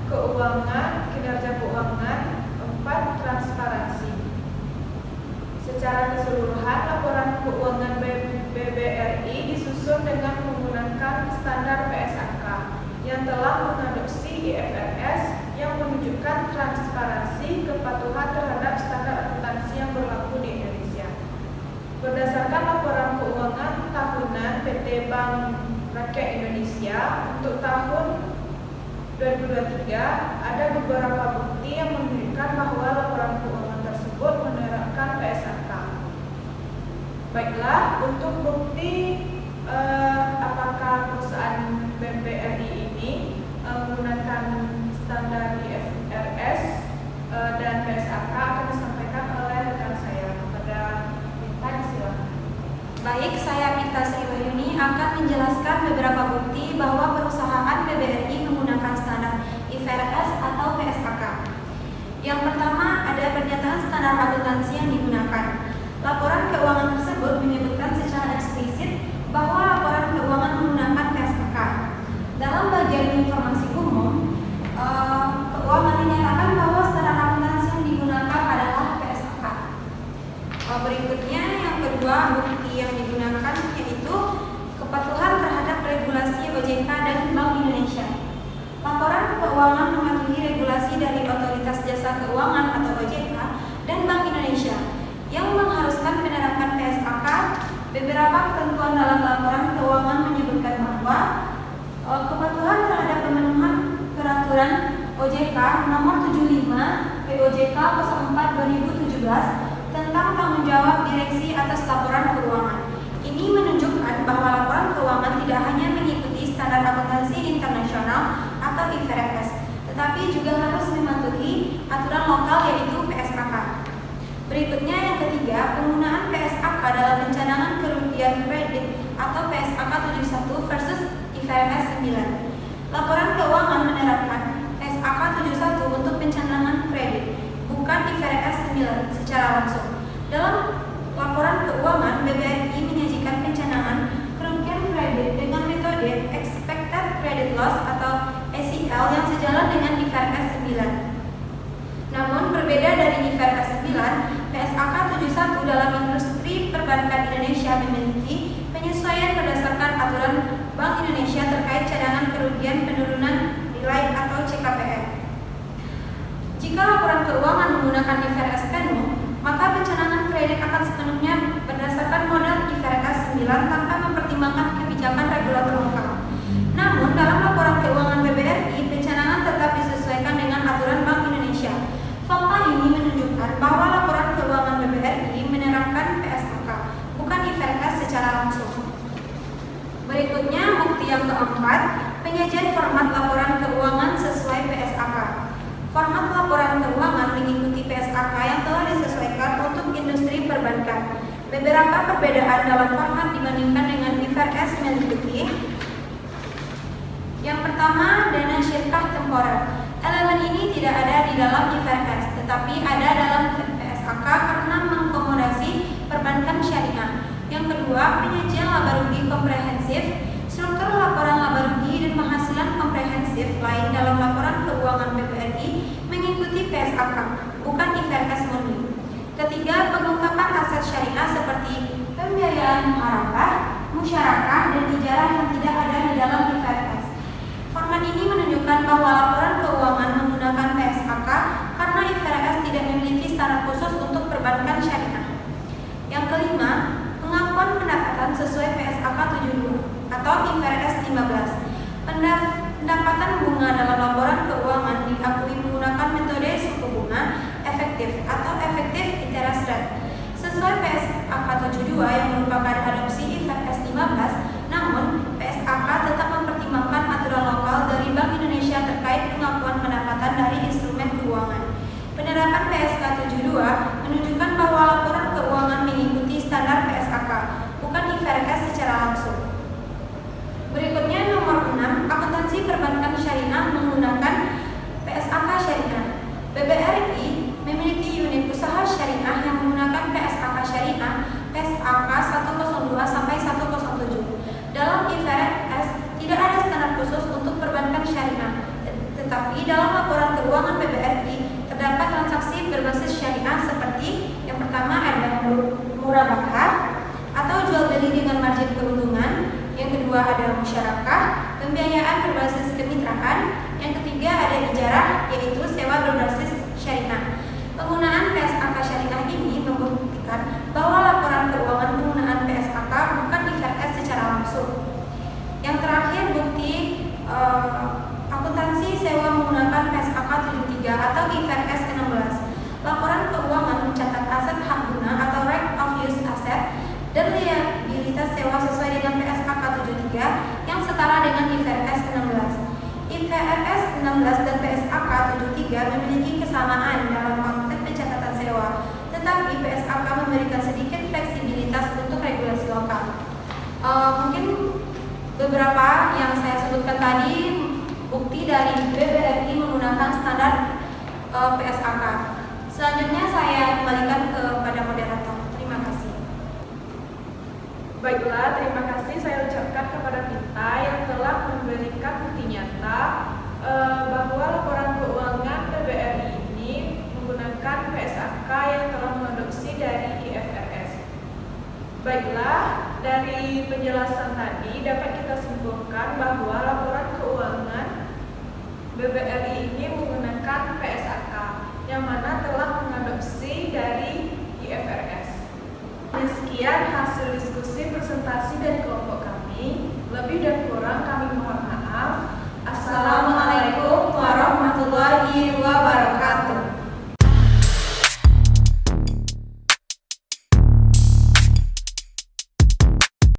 keuangan, kinerja keuangan. 4. Transparansi. Secara keseluruhan, laporan keuangan BBRI disusun dengan menggunakan standar PSAK yang telah mengadopsi IFRS yang menunjukkan transparansi kepatuhan terhadap standar akuntansi yang berlaku di Indonesia. Berdasarkan laporan keuangan tahunan PT Bank Rakyat Indonesia untuk tahun 2023, ada beberapa bukti yang menunjukkan bahwa laporan keuangan tersebut menerapkan PSAK. Baiklah, untuk bukti apakah perusahaan BBRI ini menggunakan standar IFRS dan PSAK akan disampaikan oleh rekan saya. Kepada Minta, silakan. Baik, saya Minta Sriwayuni akan menjelaskan beberapa bukti bahwa perusahaan BBRI menggunakan standar IFRS atau PSAK. Yang pertama, ada pernyataan standar akuntansi yang digunakan. Laporan keuangan tersebut menyebutkan secara eksplisit bahwa laporan keuangan menggunakan PSAK. Dalam bagian informasi umum, keuangan dinyatakan bahwa standar akuntansi yang digunakan adalah PSAK. Berikutnya, yang kedua, bukti yang digunakan yaitu kepatuhan terhadap regulasi OJK dan Bank Indonesia. Laporan keuangan mematuhi regulasi dari Otoritas Jasa Keuangan atau OJK dan Bank Indonesia yang mengharuskan penerapan PSAK. Beberapa ketentuan dalam laporan keuangan menyebutkan bahwa kepatuhan terhadap pemenuhan peraturan OJK nomor 75 POJK 04/2017 tentang tanggung jawab direksi atas laporan keuangan. Ini menunjukkan bahwa laporan keuangan tidak hanya mengikuti standar akuntansi internasional atau IFRS, tetapi juga harus mematuhi aturan lokal yaitu PSAK. Berikutnya, yang ketiga, penggunaan PSAK dalam pencanangan kerugian kredit atau PSAK 71 versus IFRS 9. Laporan keuangan menerapkan PSAK 71 untuk pencanangan kredit, bukan IFRS 9 secara langsung. Dalam laporan keuangan, BBRI menyajikan pencanangan kerugian kredit dengan metode Expected Credit Loss atau ECL yang sejalan dengan IFRS 9. Namun, berbeda dari IFRS 9, PSAK 71 dalam industri perbankan Indonesia memiliki penyesuaian berdasarkan aturan Bank Indonesia terkait cadangan kerugian penurunan nilai atau CKPN. Jika laporan keuangan menggunakan IFRS Penmo, maka pencanangan kredit akan sepenuhnya berdasarkan model IFRS 9 tanpa mempertimbangkan kebijakan regulator lokal. Namun, dalam laporan keuangan BBRI, pencanangan tetap disesuaikan dengan aturan Bank Indonesia. Fakta ini menunjukkan bahwa laporan keuangan BBRI menerapkan PSAK, bukan IFRS secara langsung. Berikutnya, bukti yang keempat, penyajian format laporan keuangan sesuai PSAK. Format laporan keuangan mengikuti PSAK yang telah disesuaikan untuk industri perbankan. Beberapa perbedaan dalam format dibandingkan dengan IFRS meliputi: yang pertama, dana syirkah temporer. Elemen ini tidak ada di dalam IFRS, tetapi ada dalam PSAK karena mengakomodasi perbankan syariah. Yang kedua, penyajian laba rugi komprehensif. Struktur laporan laba rugi dan penghasilan komprehensif lain dalam laporan keuangan BBRI mengikuti PSAK, bukan IFRS murni. Ketiga, pengungkapan aset syariah seperti pembiayaan muharabah, musyarakah, dan ijarah yang tidak ada di dalam IFRS. Format ini menunjukkan bahwa laporan keuangan menggunakan PSAK karena IFRS tidak memiliki standar khusus untuk perbankan syariah. Yang kelima, pengakuan pendapatan sesuai PSAK 72 atau IFRS 15. Pendapatan bunga dalam laporan keuangan diakui menggunakan metode suku bunga efektif atau effective interest rate sesuai PSAK 72 yang merupakan adopsi IFRS 15. Namun, PSAK tetap mempertimbangkan aturan lokal dari Bank Indonesia terkait pengakuan pendapatan dari instrumen keuangan. Penerapan PSK 72 menunjukkan bahwa laporan keuangan mengikuti standar PSAK, bukan IFRS secara langsung. Berikutnya, nomor 6, akuntansi perbankan syariah menggunakan PSAK syariah. BBRI memiliki unit usaha syariah yang menggunakan PSAK syariah, PSAK 102 sampai 107. Dalam IFRS tidak ada standar khusus untuk perbankan syariah, Tetapi dalam laporan keuangan BBRI terdapat transaksi berbasis syariah seperti yang pertama ada murabahah atau jual beli dengan margin keuntungan, yang kedua ada musyarakah, pembiayaan berbasis kemitraan, yang ketiga ada ijarah yaitu sewa berbasis syariah. Penggunaan PSAK syariah ini membuktikan bahwa laporan keuangan penggunaan PSAK bukan IFRS secara langsung. Yang terakhir bukti akuntansi sewa menggunakan PSAK 73 atau IFRS 16. Laporan keuangan mencatat aset hak guna atau right of use asset dan liabilitas sewa sesuai dengan PSAK 73 yang setara dengan IFRS 16. IFRS 16 dan PSAK 73 memiliki kesamaan dalam konsep pencatatan sewa, tetapi PSAK memberikan sedikit fleksibilitas untuk regulasi lokal. Mungkin beberapa yang saya sebutkan tadi bukti dari BBRI menggunakan standar PSAK. Selanjutnya saya kembalikan kepada moderator. Terima kasih. Baiklah, terima kasih saya ucapkan kepada kita yang telah memberikan bukti nyata bahwa laporan keuangan BBRI ini menggunakan PSAK yang telah mengadopsi dari IFRS. Baiklah, dari penjelasan tadi dapat kita simpulkan bahwa laporan keuangan BBRI ini menggunakan PSAK yang mana telah mengadopsi dari IFRS. Sekian hasil diskusi presentasi dari kelompok kami. Lebih dan kurang